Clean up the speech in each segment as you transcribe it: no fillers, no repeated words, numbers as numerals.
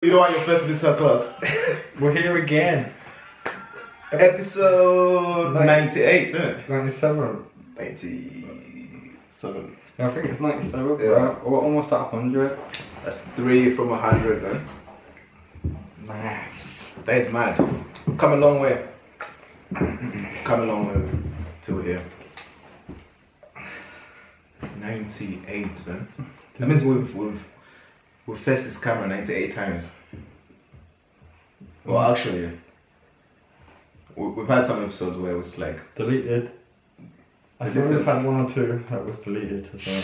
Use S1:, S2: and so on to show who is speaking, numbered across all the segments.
S1: You don't want your first visit class.
S2: We're here again.
S1: Episode 98, isn't it?
S2: 97.
S1: 97.
S2: Yeah, I think it's 97,
S1: Yeah.
S2: right? We're almost at 100.
S1: That's 3 from 100, man.
S2: Nice.
S1: That is mad. We've come a long way. Come a long way to here. 98, man. That means we've faced this camera 98 times. Well, actually, we've had some episodes where it was like
S2: Deleted. I think we've had 1 or 2 that was deleted as well.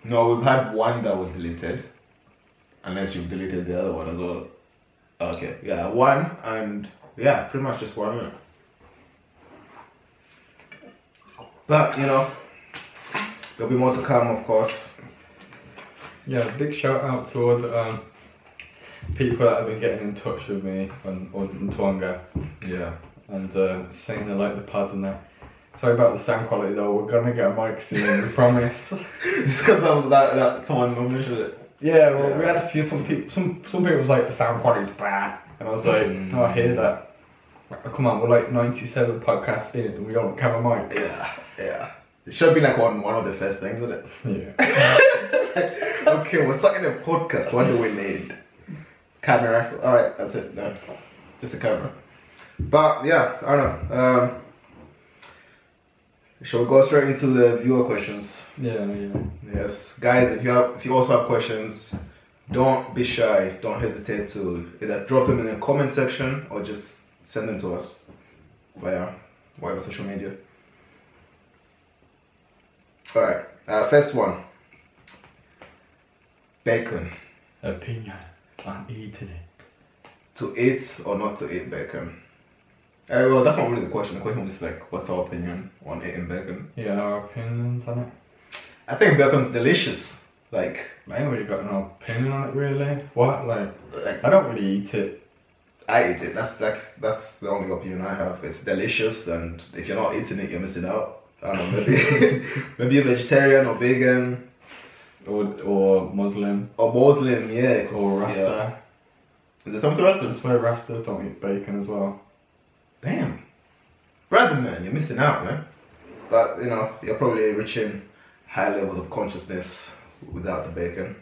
S1: no, we've had 1 that was deleted, unless you've deleted the other one as well. Okay, yeah, 1 and yeah, pretty much just 1 minute. But you know, there'll be more to come, of course.
S2: Yeah, big shout out to all the people that have been getting in touch with me on Tawonga
S1: Yeah.
S2: and saying they like the pod and that. Sorry about the sound quality though, we're gonna get a mic soon, we promise.
S1: It's because that someone mentioned it.
S2: Yeah, well, we had a few, some people was like, the sound quality's bad. And I was like, no, I hear that. Come on, we're like 97 podcasts in and we don't have a mic.
S1: Yeah. It should be like one of the first things, isn't it?
S2: Yeah.
S1: Okay, we're starting a podcast. What do we need? Camera. Alright, that's it. No, just a camera. But yeah, I don't know. Shall we go straight into the viewer questions?
S2: Yeah.
S1: Yes, guys. If you also have questions, don't be shy. Don't hesitate to either drop them in the comment section or just send them to us via whatever social media. Alright, first one. Bacon.
S2: Opinion on eating it.
S1: To eat or not to eat bacon? Well, that's not really the question. The question was like, what's our opinion on eating bacon?
S2: Yeah, our opinions on it.
S1: I think bacon's delicious. Like,
S2: I ain't really got no opinion on it really. What? Like I don't really eat it.
S1: I eat it. That's the only opinion I have. It's delicious, and if you're not eating it, you're missing out. I don't know, maybe maybe you're vegetarian or vegan.
S2: Or Muslim.
S1: Or Muslim, yeah.
S2: Or Rasta.
S1: Yeah. Is there something Rasta?
S2: I swear Rastas don't eat bacon as well.
S1: Damn. Brother, man, you're missing out, man. But, you know, you're probably reaching high levels of consciousness without the bacon.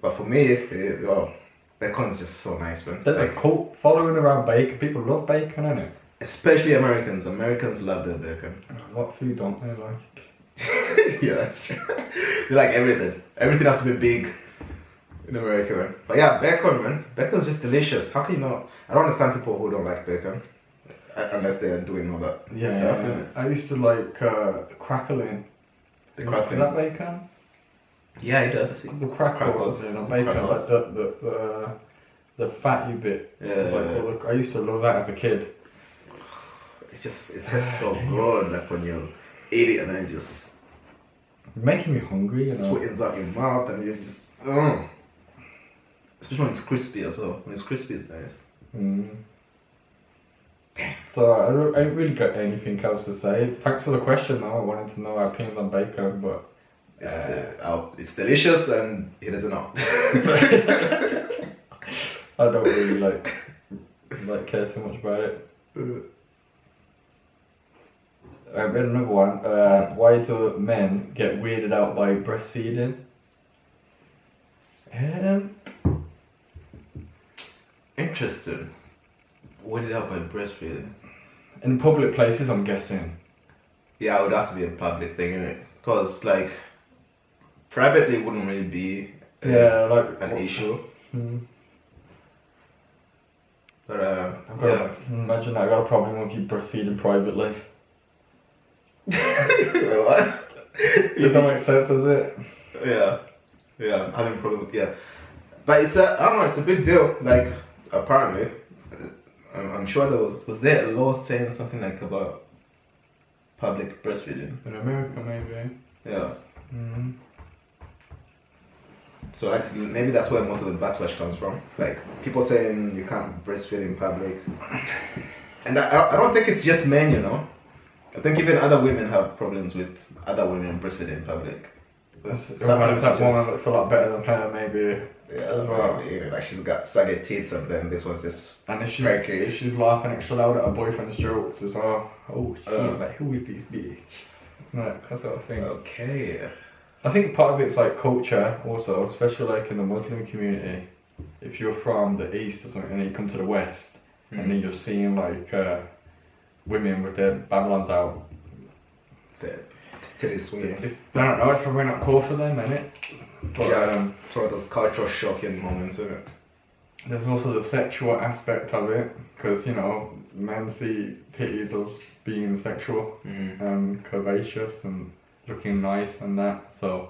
S1: But for me, bacon's just so nice, man.
S2: There's a cult following around bacon. People love bacon, innit?
S1: Especially Americans. Americans love their bacon.
S2: What food don't they like?
S1: Yeah, that's true. They like everything. Everything has to be big in America, man. But yeah, bacon, man. Bacon's just delicious. How can you not? I don't understand people who don't like bacon. Unless they're doing all that stuff, innit?
S2: I used to like crackling.
S1: The crackling.
S2: Is that bacon?
S1: Yeah, it does.
S2: The crackles, you know, bacon,
S1: Crackles.
S2: like the fatty bit.
S1: Yeah.
S2: I used to love that as a kid.
S1: It tastes so good, like when you eat it and then it just
S2: Making me hungry, you know.
S1: sweetens out your mouth and you just, especially when it's crispy as well. When it's crispy, it's nice.
S2: So I don't really got anything else to say. Thanks for the question though. I wanted to know our opinions on bacon, but
S1: It's delicious and it is enough.
S2: I don't really like care too much about it. I read another one. Why do men get weirded out by breastfeeding?
S1: Interesting. Weirded out by breastfeeding.
S2: In public places, I'm guessing.
S1: Yeah, it would have to be a public thing, innit? Because, like, privately it wouldn't really be an issue. But,
S2: Imagine I got a problem with you breastfeeding privately.
S1: What?
S2: It don't make sense, does it?
S1: Yeah, I'm having problems. Yeah, but I don't know. It's a big deal. Like apparently, I'm sure was there a law saying something like about public breastfeeding
S2: in America, maybe.
S1: Yeah. So like maybe that's where most of the backlash comes from. Like people saying you can't breastfeed in public, and I don't think it's just men, you know. I think even other women have problems with other women breastfeeding in public.
S2: If
S1: Sometimes
S2: that
S1: you
S2: woman
S1: just-
S2: looks a lot better than her, maybe.
S1: Yeah,
S2: As well.
S1: maybe, like she's got saggy teeth, and then this one's just
S2: And if
S1: perky.
S2: she's laughing extra loud at her boyfriend's jokes as well. Oh shit, like who is this bitch? Like, that sort of thing.
S1: Okay.
S2: I think part of it's like culture also, especially like in the Muslim community. If you're from the east or something and then you come to the west and then you're seeing like women with their Babylons out.
S1: The titty swinging.
S2: I don't know, it's probably not cool for them, innit? But
S1: Yeah. It's one of those cultural shocking moments, isn't it?
S2: there's also the sexual aspect of it, because you know, men see titties as being sexual and curvaceous and looking nice and that, so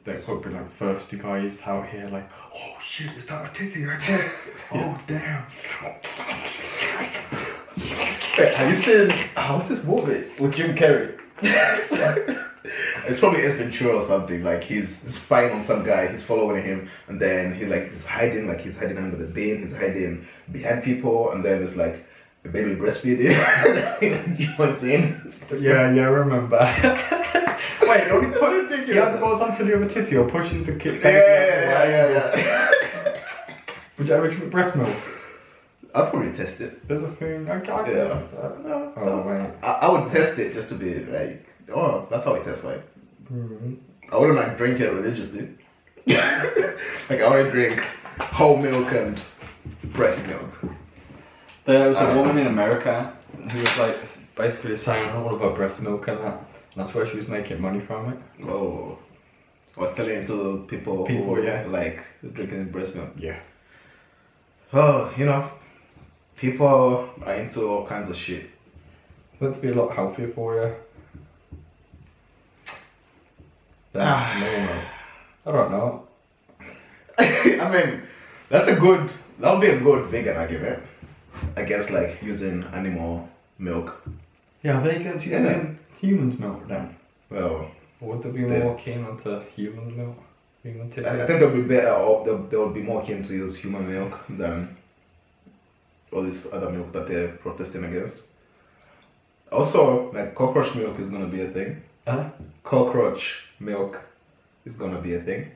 S2: there could be like thirsty guys out here like, oh shit, is that a titty right there? Oh damn.
S1: Hey, have you seen what's this movie with Jim Carrey? It's probably Ace Ventura or something. Like he's spying on some guy, he's following him, and then he's hiding under the bin, he's hiding behind people, and then there's like a baby breastfeeding. You know what I'm saying?
S2: Yeah, I remember. Wait, only put it, he either goes onto the other titty or pushes the kid.
S1: Yeah.
S2: Would you ever drink breast milk?
S1: I'd probably test it.
S2: There's a thing, I don't know.
S1: Yeah.
S2: Oh, wait.
S1: I would test it just to be like, oh, that's how it tastes like. I wouldn't like drink it religiously. Like I only drink whole milk and breast milk.
S2: There was a woman in America who was like basically selling all of her breast milk and that. And that's where she was making money from it.
S1: Oh. Or selling it to people who like drinking breast milk.
S2: Yeah.
S1: Oh, you know, people are into all kinds of shit.
S2: Let's be a lot healthier for you. No. I don't know.
S1: I mean, that would be a good vegan argument. I guess like using animal milk.
S2: Yeah, vegans using humans' milk then.
S1: Well,
S2: Or would they be more keen onto human milk? Human titty?
S1: I think they'll be better off, they would be more keen to use human milk than all this other milk that they're protesting against. Also, like cockroach milk is gonna be a thing.
S2: Huh?
S1: Cockroach milk is gonna be a thing.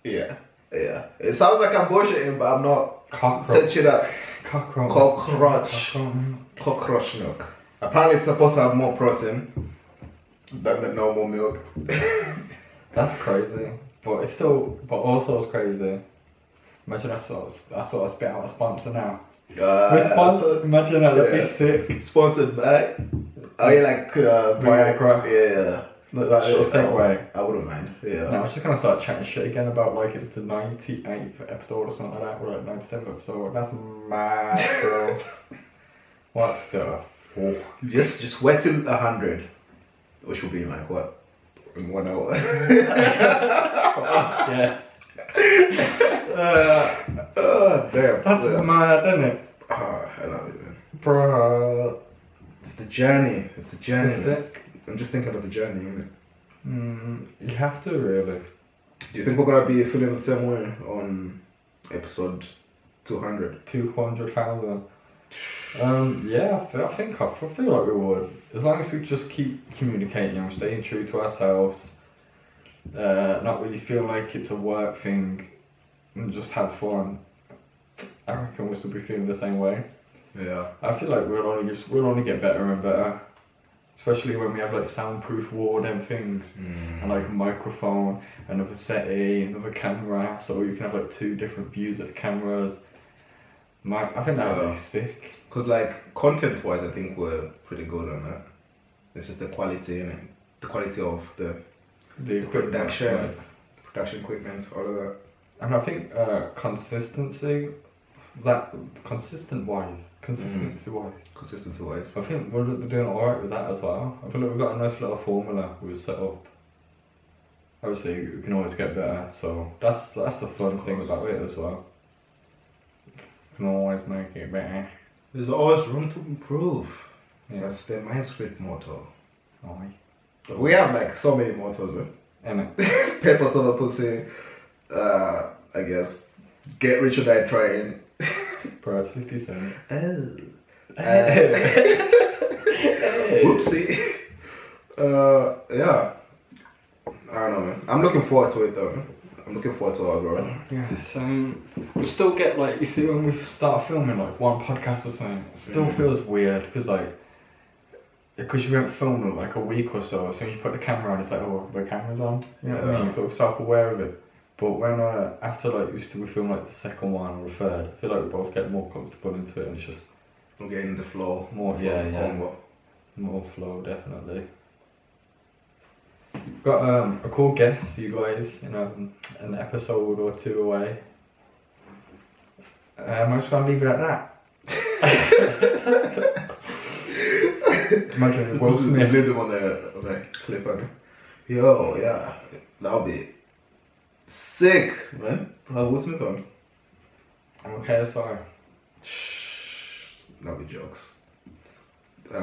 S1: Yeah. It sounds like I'm bullshitting, but I'm not.
S2: Cockroach.
S1: Set it up.
S2: Cockroach.
S1: Cockroach milk. Apparently it's supposed to have more protein than the normal milk.
S2: That's crazy. But also it's crazy. Imagine I sort of spit out a sponsor now. Imagine that, that'd be sick.
S1: Sponsored by? Oh yeah, like
S2: Viagra.
S1: Yeah.
S2: Look, that little segue.
S1: I wouldn't mind. Yeah.
S2: No, I was just gonna start chatting shit again about like it's the 98th episode or something like that, or like 97th episode. That's mad, bro. What the fuck?
S1: Just wait till 100, which will be in like what? In 1 hour.
S2: Yeah.
S1: Oh damn.
S2: That's mad, isn't it?
S1: Oh, I love it, man.
S2: Bro.
S1: It's the journey. It's the journey.
S2: It's sick.
S1: I'm just thinking of the journey, innit?
S2: You have to really.
S1: Do you think we're gonna be feeling the same way on episode 200?
S2: 200,000. Yeah, I feel like we would. As long as we just keep communicating and staying true to ourselves, not really feel like it's a work thing, and just have fun. I reckon we'll still be feeling the same way.
S1: Yeah.
S2: I feel like we'll only get better and better, especially when we have like soundproof ward and things, and like a microphone, another settee, another camera, so you can have like 2 different views of the cameras. I think that would be sick.
S1: Cause like content wise, I think we're pretty good on that. It's just the quality, innit? The quality of the production equipment, all of that.
S2: And I think consistency wise, I think we're doing alright with that as well. I feel like we've got a nice little formula we've set up. Obviously we can always get better, so that's the fun thing about it as well. We can always make it better.
S1: There's always room to improve.
S2: Yeah.
S1: That's the Mindscreed motto.
S2: Aye.
S1: We have like so many mottos, man.
S2: Innit?
S1: Papers over pussy, I guess, get rich or die trying.
S2: Bro, it's 57.
S1: Whoopsie. Yeah. I don't know, man. I'm looking forward to it though, man. I'm looking forward to our growth.
S2: Yeah, we still get like, you see when we start filming like one podcast or something, it still feels weird because like, because you won't film like a week or so when you put the camera on, it's like, oh, the camera's on, you know what I mean? Sort of self-aware of it. But when after like we film like the second one or the third, I feel like we both get more comfortable into it and it's just
S1: I'm getting the flow.
S2: more, more flow, definitely. Got a cool guest for you guys in an episode or two away. I'm just gonna leave it at that. Imagine Will Smith.
S1: Leave them on the clip. Yo, yeah, that'll be sick, man. To have Will Smith on.
S2: Okay, sorry.
S1: That'll be jokes. Do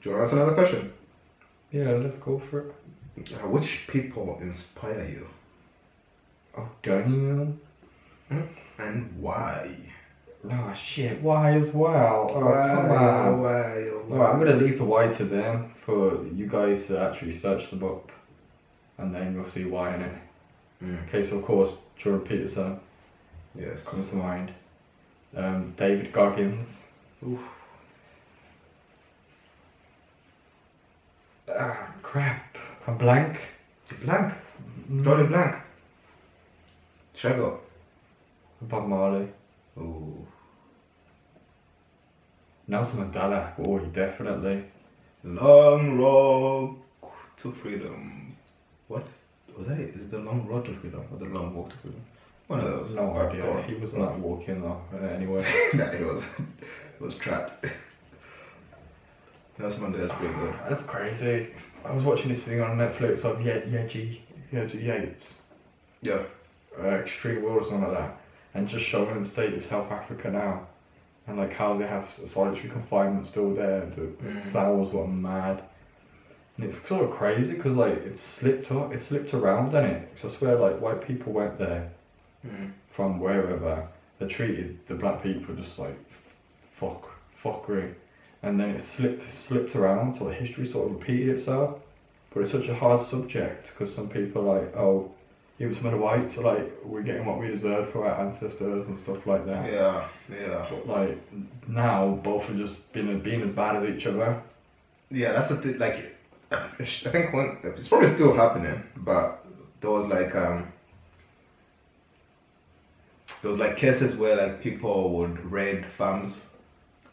S1: you want to ask another question?
S2: Yeah, let's go for it.
S1: Which people inspire you?
S2: Oh, damn.
S1: And why?
S2: Oh shit, why as well? Oh, come on.
S1: Why?
S2: Well, I'm gonna leave the why to them for you guys to actually search them up and then you'll see why in it. Okay, so of course, Jordan Peterson comes to mind. David Goggins.
S1: Oof.
S2: Ah, crap. I'm blank.
S1: Blank. Johnny Blank. Chego.
S2: Bob Marley.
S1: Ooh.
S2: Nelson Mandela. Oh, definitely.
S1: Long road to freedom. What? Was that it? Is it the long road to freedom or the long walk to freedom? One of those.
S2: No idea. He was not walking though, anyway.
S1: Nah, he was trapped. Nelson Mandela's pretty good.
S2: That's crazy. I was watching this thing on Netflix of Yeji Yates.
S1: Yeah.
S2: Extreme World or something like that. And just showing the state of South Africa now. And like how they have solitary confinement still there. The cells were mad. And it's sort of crazy because like it slipped around, didn't it? Because I swear like white people went there from wherever. They treated the black people just like fuckery. And then it slipped around, so the history sort of repeated itself. But it's such a hard subject because some people are like, oh, even some of the whites are like, we're getting what we deserve for our ancestors and stuff like that.
S1: Yeah.
S2: But like now, both are just being as bad as each other.
S1: Yeah, that's the thing. Like, I think it's probably still happening, but there was like cases where like people would raid farms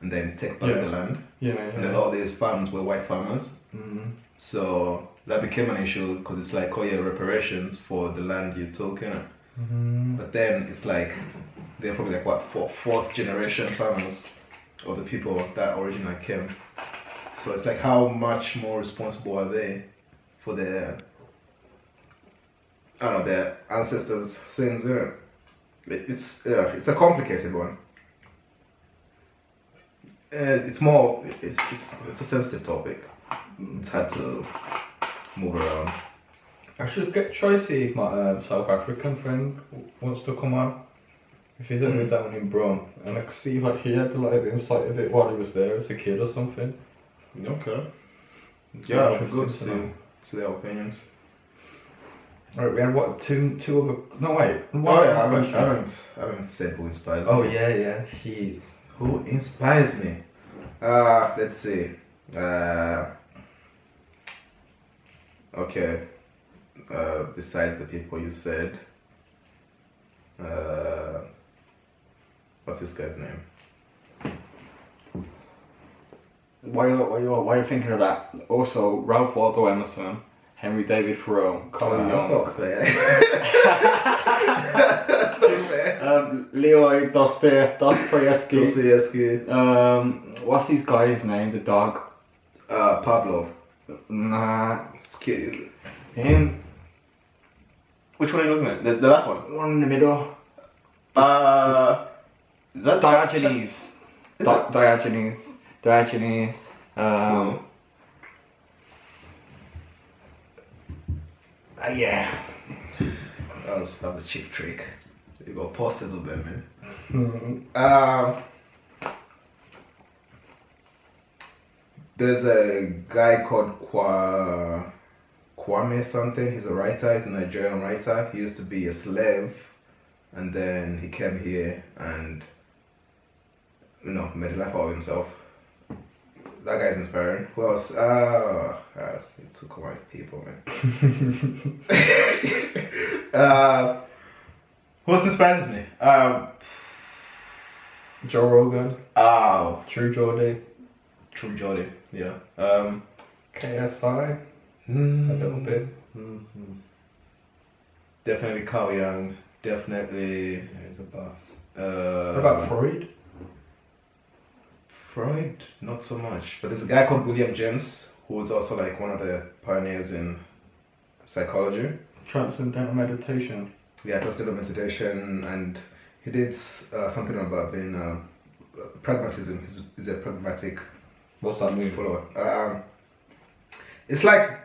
S1: and then take back the land. And a lot of these farms were white farmers. So that became an issue because it's like, oh yeah, reparations for the land you took, you know. But then it's like they're probably like what, fourth generation farmers of the people that originally came. So it's like, how much more responsible are they for their ancestors' sins? You know? It's a complicated one. It's a sensitive topic. It's hard to move around.
S2: I should try to see if my South African friend wants to come on. If he's ever down in Brum, and I could see if he had like the insight of it while he was there as a kid or something.
S1: Okay. Yeah, it'd be good to see their opinions.
S2: Alright, we had what, two other, no wait.
S1: I haven't said who inspires me.
S2: Oh yeah, jeez.
S1: Who inspires me? Let's see. Okay. Besides the people you said, what's this guy's name?
S2: Why are you thinking of that? Also, Ralph Waldo Emerson, Henry David Thoreau, Colin Young.
S1: That's not fair. That's not fair.
S2: Leo Dostoevsky. What's his guy's name? The dog.
S1: Pavlov.
S2: Nah.
S1: Him. Which one are you looking at? The last one?
S2: One in the middle.
S1: Is that
S2: Diogenes. Diogenes. Yeah.
S1: That was a cheap trick. You got posters of them, man. There's a guy called Kwame something. He's a writer. He's a Nigerian writer. He used to be a slave, and then he came here and made a life out of himself. That guy's inspiring. Who else? You took my people, man. Who else inspires me?
S2: Joe Rogan.
S1: Oh,
S2: True Geordie.
S1: True Geordie. Yeah.
S2: KSI. A little bit.
S1: Definitely Carl Jung. Definitely.
S2: Yeah, he's a boss.
S1: What
S2: What about Freud?
S1: Freud, not so much. But there's a guy called William James who was also like one of the pioneers in psychology.
S2: Transcendental meditation.
S1: Yeah, transcendental meditation, and he did something about being pragmatism. He's a pragmatic
S2: What's that mean?
S1: follower. It's like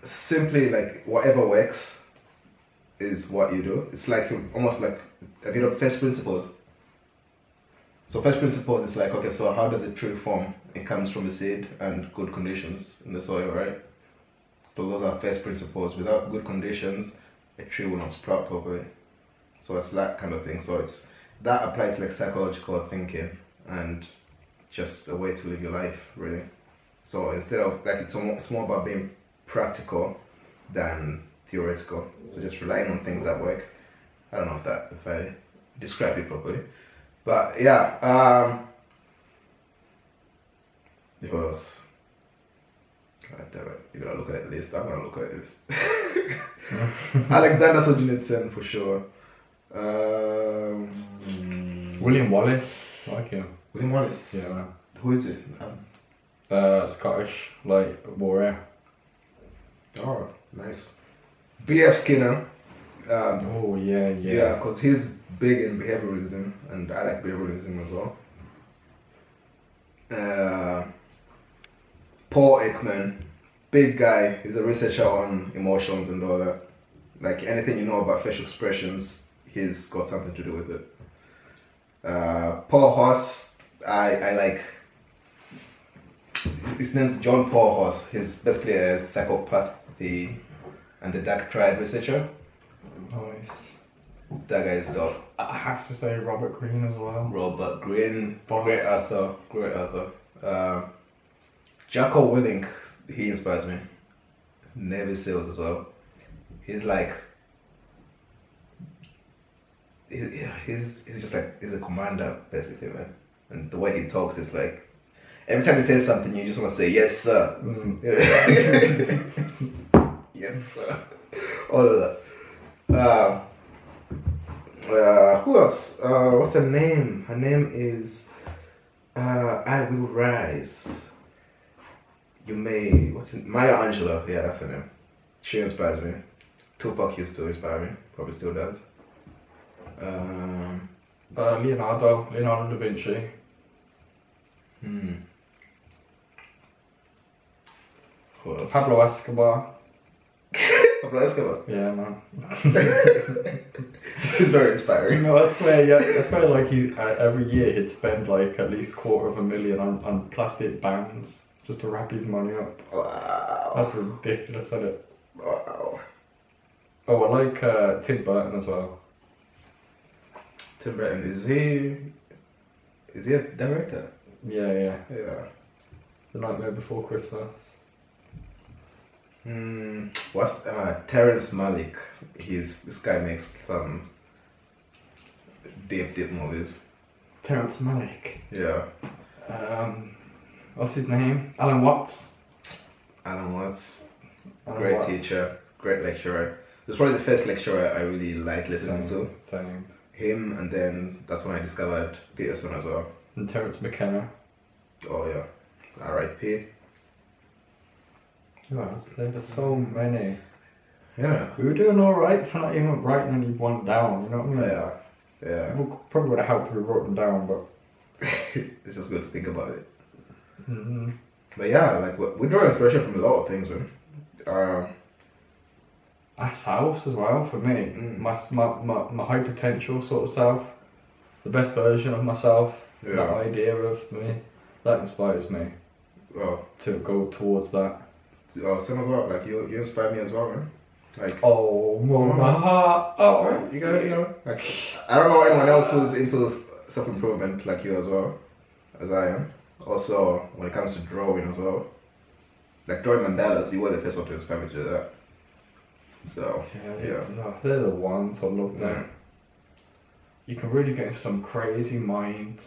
S1: simply like whatever works is what you do. It's like almost like a bit of first principles. So first principles is like, okay, so how does a tree form? It comes from the seed and good conditions in the soil, right? So those are first principles. Without good conditions, a tree will not sprout properly. So it's that kind of thing. So it's that applies to like psychological thinking and just a way to live your life, really. So instead of like it's more about being practical than theoretical. So just relying on things that work. I don't know if I describe it properly. But yeah, who else? God damn it, you're gonna look at the list. I'm gonna look at the list. Alexander Solzhenitsyn for sure.
S2: William Wallace. I like him.
S1: William Wallace.
S2: Yeah, man.
S1: Who is it?
S2: Scottish, like warrior.
S1: Oh, nice. B.F. Skinner.
S2: Oh yeah.
S1: Yeah, because he's big in behavioralism, and I like behavioralism as well. Paul Ekman, big guy. He's a researcher on emotions and all that. Like anything you know about facial expressions, he's got something to do with it. Paul Hoss, I like. His name's John Paul Hoss. He's basically a psychopathy and the dark triad researcher.
S2: Nice.
S1: That guy is dope.
S2: I have to say Robert Greene as well.
S1: Robert Greene,
S2: Boss.
S1: great author. Jocko Willink, he inspires me. Navy SEALs as well. He's like, he's just like, he's a commander basically, man. And the way he talks is like, every time he says something, you just want to say, yes, sir. Yes, sir. All of that. Who else? What's her name? Her name is I Will Rise. You may, Maya Angelou. Yeah, that's her name. She inspires me. Tupac used to inspire me. Probably still does.
S2: Leonardo da Vinci.
S1: Who else?
S2: Pablo Escobar.
S1: Pablo Escobar.
S2: Yeah, man.
S1: He's very inspiring.
S2: No, I swear, like every year he'd spend like at least $250,000 on plastic bands just to wrap his money up.
S1: Wow.
S2: That's ridiculous, isn't it?
S1: Wow.
S2: Oh, I like Tim Burton as well.
S1: Tim Burton, is he a director?
S2: Yeah.
S1: Yeah.
S2: The Nightmare Before Christmas.
S1: What's Terrence Malick? This guy makes some deep movies.
S2: Terrence Malick.
S1: Yeah.
S2: What's his name? Alan Watts.
S1: Alan Watts.
S2: Alan
S1: Great
S2: Watts.
S1: teacher, great lecturer. This is probably the first lecturer I really liked listening to.
S2: Same.
S1: Him, and then that's when I discovered Peterson as well.
S2: And Terrence McKenna.
S1: Oh yeah. R.I.P.
S2: Oh, there's so many.
S1: Yeah.
S2: We were doing alright for not even writing any one down, you know what I mean?
S1: Yeah.
S2: We probably would have helped if we wrote them down, but...
S1: It's just good to think about it.
S2: Mm-hmm.
S1: But yeah, like we draw inspiration from a lot of things, man.
S2: Ourselves as well, for me. My high potential sort of self. The best version of myself.
S1: Yeah.
S2: That idea of me. That inspires me.
S1: Oh,
S2: to go towards that.
S1: same as well. Like you inspire me as well, man. Like
S2: Oh, my heart. Oh,
S1: you gotta, like I don't know anyone else who's into self-improvement like you as well as I am. Also, when it comes to drawing as well, like drawing mandalas, you were the first one to inspire me to do that. So yeah.
S2: No, they're the ones. I love them.
S1: Mm.
S2: You can really get into some crazy minds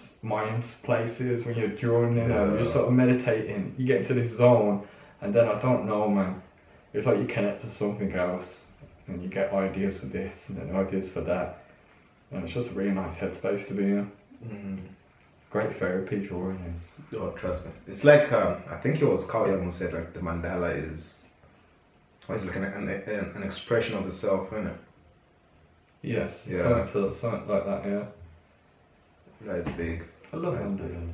S2: places when you're drawing in and you're sort of meditating. You get into this zone, and then I don't know, man. It's like you connect to something else, and you get ideas for this and then ideas for that, and it's just a really nice headspace to be in. Great therapy drawing is.
S1: Oh, trust me. It's like I think it was Carl Jung who said like the mandala is, it's like an expression of the self, isn't it?
S2: Yes,
S1: Yeah.
S2: something like that, yeah.
S1: That is big.
S2: I love
S1: That's
S2: mandalas.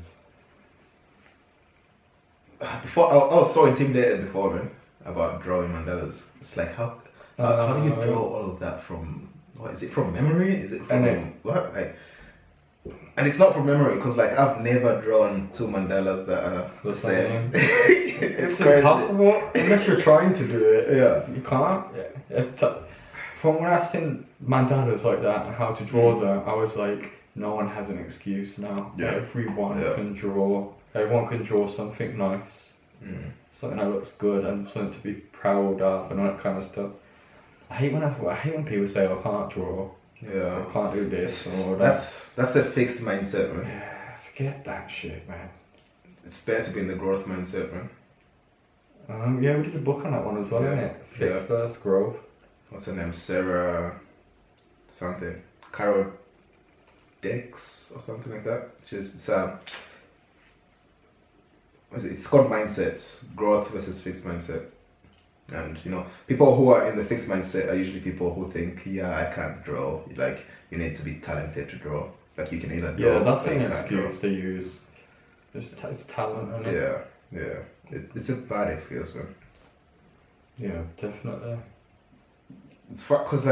S1: Before I was so intimidated before, man, about drawing mandalas. It's like how do you draw all of that from? What is it from memory? Is it from what? Like, and it's not from memory because like I've never drawn two mandalas that are the same.
S2: It's impossible unless you're trying to do it.
S1: Yeah,
S2: you can't. From when I've seen mandalas like that and how to draw them, I was like, no one has an excuse now.
S1: Yeah.
S2: Everyone can draw. Everyone can draw something nice, something that looks good, and something to be proud of, and all that kind of stuff. I hate when people say, I can't draw.
S1: Yeah.
S2: I can't do this or that.
S1: That's a fixed mindset, man.
S2: Yeah, forget that shit, man.
S1: It's better to be in the growth mindset, man.
S2: Yeah, we did a book on that one as well,
S1: Yeah.
S2: innit? Fix versus growth.
S1: What's her name? Sarah something. Carol Dix or something like that. It's called mindset. Growth versus fixed mindset. And people who are in the fixed mindset are usually people who think, I can't draw. Like you need to be talented to draw. Like you can either draw.
S2: Yeah, that's
S1: or
S2: an
S1: you can't draw.
S2: excuse they use. It's talent, isn't it?
S1: Yeah. It's a bad excuse, man.
S2: Yeah, definitely.
S1: It's because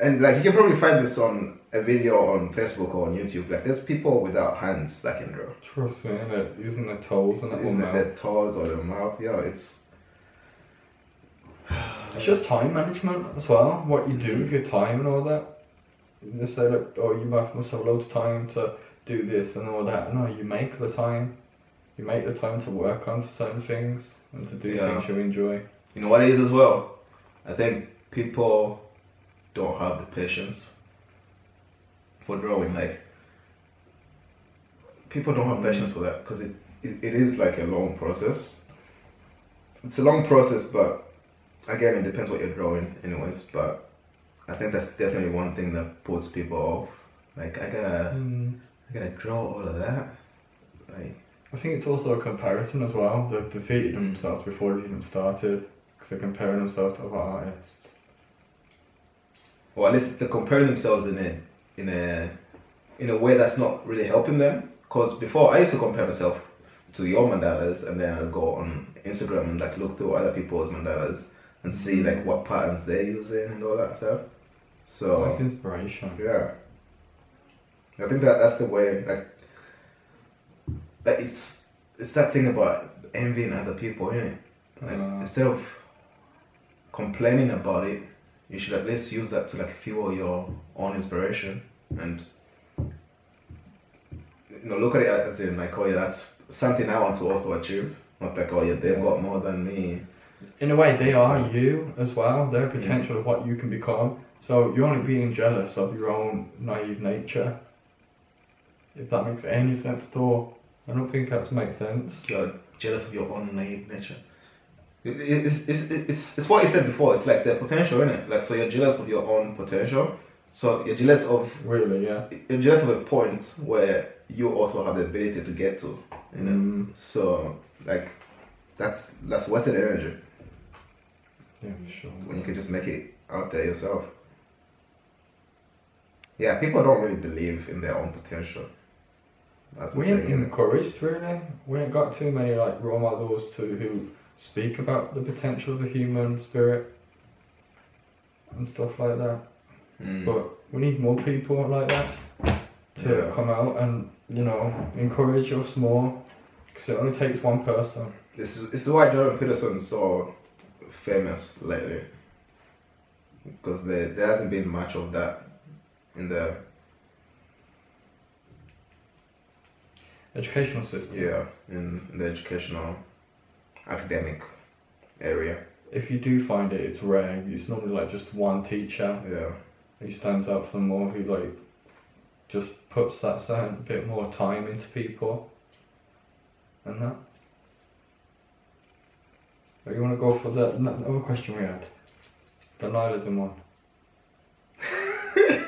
S1: and like you can probably find this on a video on Facebook or on YouTube. Like there's people without hands that can draw.
S2: Trust me, innit? Using their toes and
S1: Using their toes or their mouth. It's
S2: just time management as well. What you do with your time and all that. You just say like, you must have loads of time to do this and all that. No, you make the time. You make the time to work on certain things and to do things you enjoy.
S1: You know what it is as well? I think people don't have the patience for drawing. Like people don't have patience for that because it is like a long process. It's a long process, but again, it depends what you're drawing, anyways. But I think that's definitely one thing that puts people off. Like I gotta draw all of that. Like
S2: I think it's also a comparison as well. They've defeated themselves before they even started because they're comparing themselves to other artists.
S1: Or at least they're comparing themselves in a way that's not really helping them. Because before I used to compare myself to your mandalas, and then I'd go on Instagram and like look through other people's mandalas and see like what patterns they're using and all that stuff. So
S2: that's inspiration.
S1: Yeah, I think that's the way. Like it's that thing about envying other people, isn't it? Like instead of complaining about it, you should at least use that to like fuel your own inspiration and look at it as in like, that's something I want to also achieve. Not like, they've got more than me.
S2: In a way, they are you as well. They're a potential of what you can become. So you're only being jealous of your own naive nature. If that makes any sense at all. I don't think that makes sense.
S1: You're jealous of your own naive nature. It's what you said before. It's like the potential, isn't it? Like, so you're jealous of your own potential. So you're jealous of You're jealous of a point where you also have the ability to get to. So like that's wasted energy.
S2: Yeah, for sure.
S1: When you can just make it out there yourself. Yeah, people don't really believe in their own potential. That's
S2: we ain't encouraged really. We ain't got too many like role models who speak about the potential of the human spirit and stuff like that. But we need more people like that to come out and encourage us more Because it only takes one person.
S1: This is why Jordan Peterson's so famous lately. Because there hasn't been much of that in the
S2: Educational system.
S1: in the educational academic area.
S2: If you do find it, it's rare. It's normally like just one teacher who stands out for more, who like just puts that certain bit more time into people and that. But you want to go for the other question we had? The nihilism one.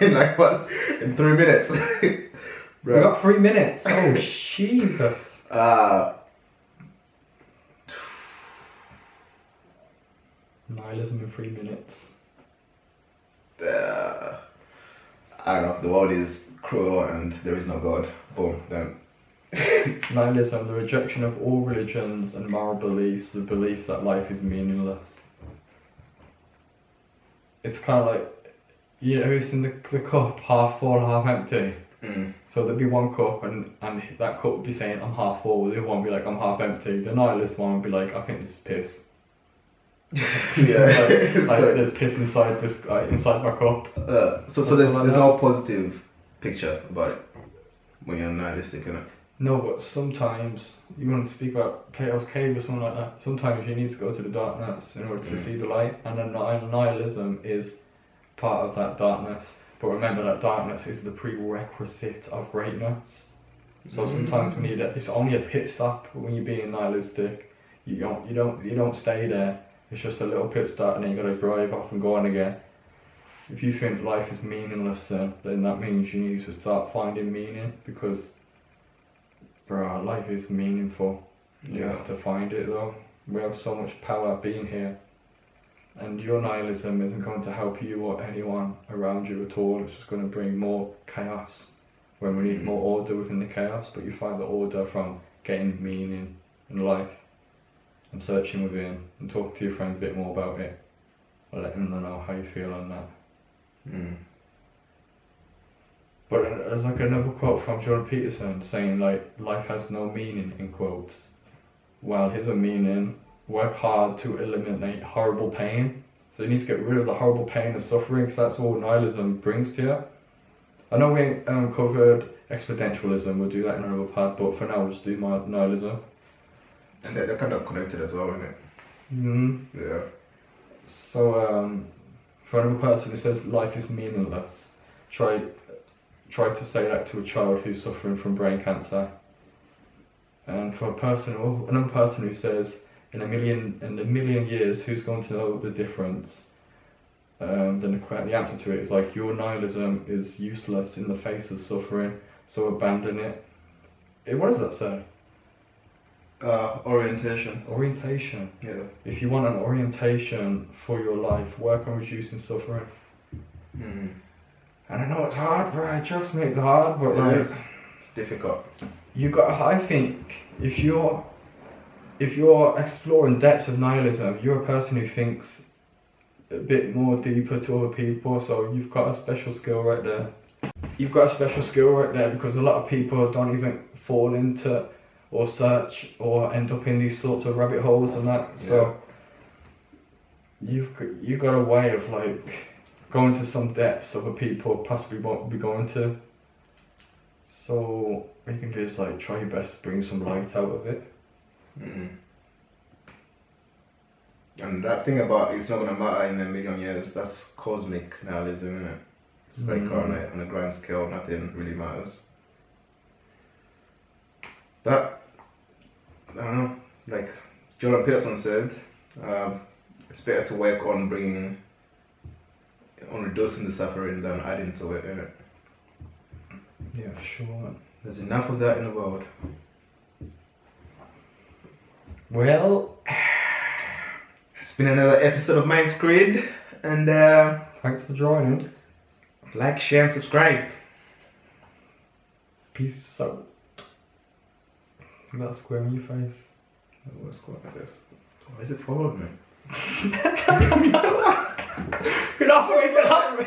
S1: Like what? In 3 minutes?
S2: We got 3 minutes. Oh, Jesus. Nihilism in 3 minutes.
S1: I don't know. The world is cruel and there is no God. Boom. Then.
S2: Nihilism, the rejection of all religions and moral beliefs, the belief that life is meaningless. It's kind of like, you know, it's in the cup, half full, half empty. So there'd be one cup and that cup would be saying, I'm half full, the other one would be like, I'm half empty. The nihilist one would be like, I think this is piss. like there's piss inside this inside my cup.
S1: So there's no positive picture about it when you're nihilistic, innit?
S2: No, but sometimes you want to speak about Plato's cave or something like that. Sometimes you need to go to the darkness in order to see the light, and then nihilism is part of that darkness. But remember that darkness is the prerequisite of greatness. So sometimes we need it. It's only a pit stop when you're being nihilistic. You don't stay there. It's just a little pit stop, and then you gotta drive off and go on again. If you think life is meaningless, then that means you need to start finding meaning, because, bro, life is meaningful. You have to find it though. We have so much power being here. And your nihilism isn't going to help you or anyone around you at all. It's just going to bring more chaos when we need more order within the chaos. But you find the order from getting meaning in life and searching within and talking to your friends a bit more about it, or letting them know how you feel on that. But there's like another quote from Jordan Peterson saying like, life has no meaning, in quotes. Well, here's a meaning. Work hard to eliminate horrible pain. So you need to get rid of the horrible pain and suffering, because that's all nihilism brings to you. I know we covered exponentialism, we'll do that in another part, but for now we'll just do nihilism.
S1: And they're kind of connected as well, isn't it? Yeah.
S2: So for another person who says life is meaningless, try to say that to a child who's suffering from brain cancer. And for another person who says, in a million years, who's going to know the difference? Then the answer to it is like, your nihilism is useless in the face of suffering, so abandon it. What does that say?
S1: Orientation.
S2: Orientation.
S1: Yeah.
S2: If you want an orientation for your life, work on reducing suffering. And I know it's hard, bro. Trust me, it's hard, but
S1: it's difficult.
S2: I think if you're exploring depths of nihilism, you're a person who thinks a bit more deeper to other people, so you've got a special skill right there. Because a lot of people don't even fall into or search or end up in these sorts of rabbit holes and that. So you've got a way of like going to some depths other people possibly won't be going to. So what you can do is like try your best to bring some light out of it.
S1: And that thing about it's not gonna matter in a million years, that's cosmic nihilism, isn't it? It's like on a grand scale, nothing really matters. But I don't know, like Jordan Peterson said, it's better to work on reducing the suffering than adding to it, isn't it?
S2: Yeah, sure.
S1: There's enough of that in the world.
S2: Well,
S1: it's been another episode of Mindscreed, and
S2: thanks for joining.
S1: Like, share, and subscribe.
S2: Peace out. You got a square on your face.
S1: What's going on this? Why is it following me?
S2: Get off of me! Get off of me!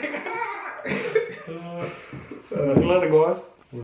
S2: Later, guys.